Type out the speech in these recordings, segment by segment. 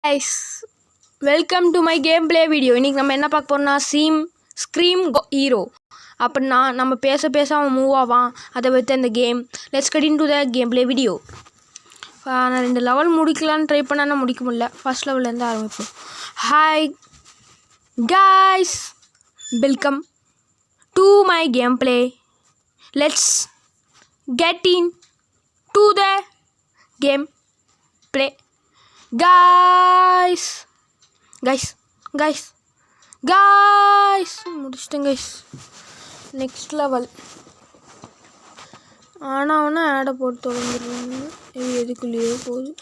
guys, welcome to my gameplay video. இன்னைக்கு நம்ம என்ன பார்க்க போறோம்னா ஸ்க்ரீம் ஹீரோ. அப்படின்னா நம்ம பேச அவன் மூவ் ஆவான். அதை வச்சு அந்த game. Let's get into the gameplay video. நான் 2 லெவல் முடிக்கலான்னு ட்ரை பண்ணா முடிக்க முடியல. ஃபர்ஸ்ட் லெவல்லேருந்து ஆரம்பிப்போம். Hi guys, welcome to my gameplay. Let's get into the gameplay. guys முடிச்சிட்டேன் guys. நெக்ஸ்ட் லெவல் ஆனால் ஆடை போட்டு தொடங்கிடுவாங்க. இது எதுக்குள்ளேயோ போகுது.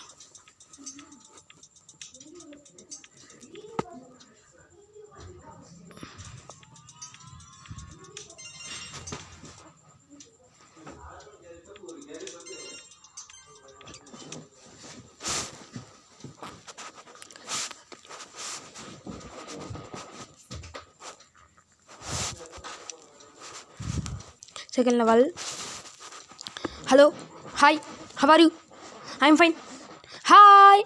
Second level. Hello, hi, how are you? I'm fine. Hi.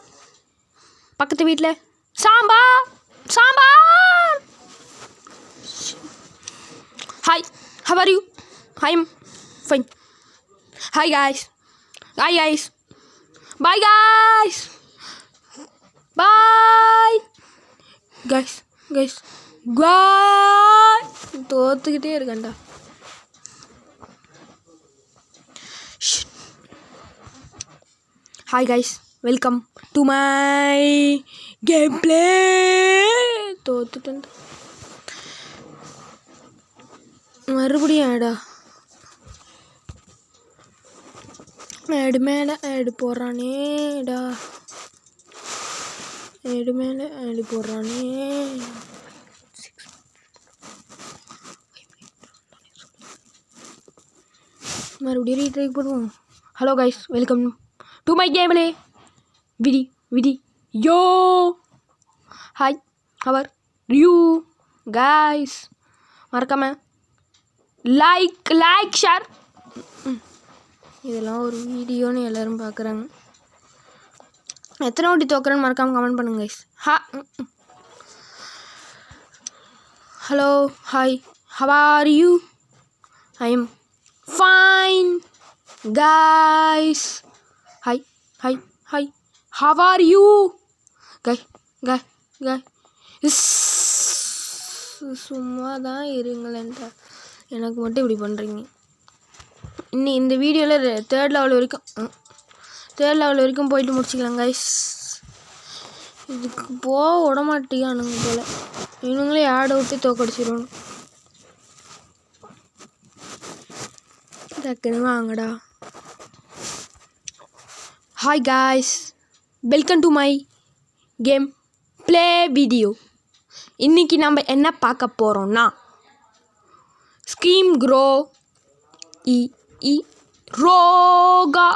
பக்கத்து வீட்டில் sambar. Hi, how are you? I'm fine. Hi guys. Bye guys. Bye guys. Bye guys. தோத்துக்கிட்டே இருக்கேன்டா. Hi guys, welcome to my gameplay. தோத்துட்டேன். மறுபடியும் ஆடு மேலே ஆடு போடுறானேடா. ஆடு மேலே ஆடு போடுறானே. மறுபடியும் ரீட்ரை பண்ணுவோம். Hello guys, welcome to my gameplay video. Hi, how are you guys? மறக்காம லைக் ஷேர். இதெல்லாம் ஒரு வீடியோன்னு எல்லாரும் பார்க்குறாங்க. எத்தனை வாட்டி தோக்குறேன்னு மறக்காம கமெண்ட் பண்ணுங்க guys. Hello, hi, how are you? I am fine guys. Hi, how are you? Guy. சும்மா தான் இருங்களேன்டா. எனக்கு மட்டும் இப்படி பண்ணுறீங்க. இந்த வீடியோவில் 3rd லெவல் வரைக்கும் போயிட்டு முடிச்சிக்கலாம் கைஸ். இதுக்கு விட மாட்டேங்கானுங்க போல். இவனுங்களே ஆடை விட்டு தோக்கடிச்சிடணும். டக்குன்னு வாங்கடா. Hi guys, welcome to my gameplay video. இன்னைக்கு நம்ம என்ன பார்க்க போகிறோம்னா ஸ்க்ரீம் ரோகா.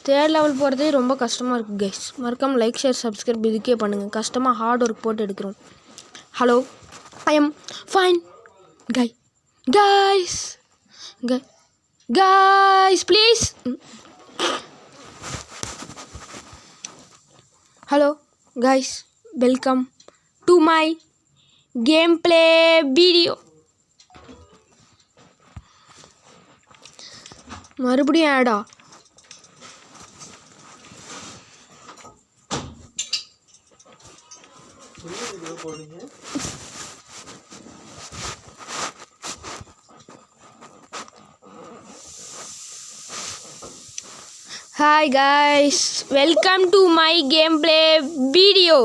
3rd லெவல் போகிறதே ரொம்ப கஷ்டமாக இருக்குது கைஸ். மறக்காமல் லைக் ஷேர் சப்ஸ்கிரைப் இதுக்கே பண்ணுங்கள். கஷ்டமாக ஹார்ட் ஒர்க் போட்டு எடுக்கிறோம். Hello, I am fine guys please. Hello guys, welcome to my gameplay video. மறுபடியும் ஆடா. Hi guys, welcome to my gameplay video.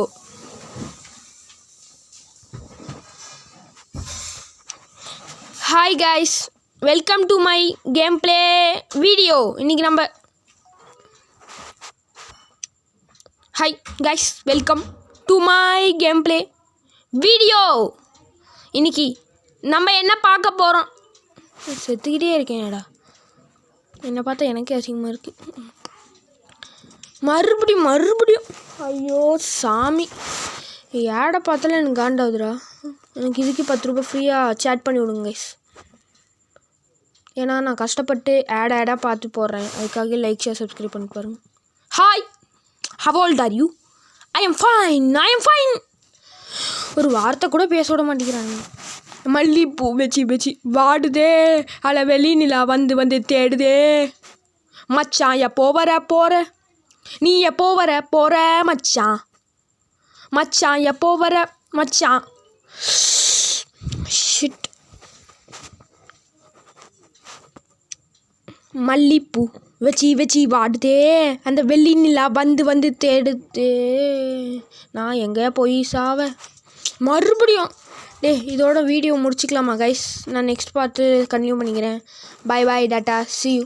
Hi guys, welcome to my gameplay video. இன்னைக்கு நம்ம Hi guys, welcome to my gameplay video. இன்னைக்கு நம்ம என்ன பார்க்க போகிறோம். செத்துக்கிட்டே இருக்கேன்டா. என்னை பார்த்தா எனக்கே அசிங்கமாக இருக்குது. மறுபடியும் ஐயோ சாமி, ஆடை பார்த்தாலும் எனக்கு காண்டாகுதுடா. எனக்கு இதுக்கு 10 ரூபாய் ஃப்ரீயாக சேட் பண்ணி விடுங்க கைஸ். ஏன்னா நான் கஷ்டப்பட்டு ஆடாக பார்த்து போடுறேன். அதுக்காக லைக் ஷேர் சப்ஸ்கிரைப் பண்ணி பாருங்கள். Hi, how old are you? I am fine. ஒரு வார்த்தை கூட பேச விட மாட்டேங்கிறாங்க. மல்லிப்பூ வச்சு வாடுதே, அல வெளி நிலா வந்து தேடுதே. மச்சான் எப்போ போற நீ எப்போ போற மச்சான் எப்போ மச்சான். ஷிட். மல்லிப்பூ வச்சு வாடுதே, அந்த வெள்ளி நிலா வந்து தேடுதே. நான் எங்கே போய் சாவ மறுபடியும். இதோட வீடியோ முடிச்சிக்கலாமா கைஸ்? நான் நெக்ஸ்ட் பார்த்து கன்டினியூ பண்ணிக்கிறேன். பை டாட்டா, see you.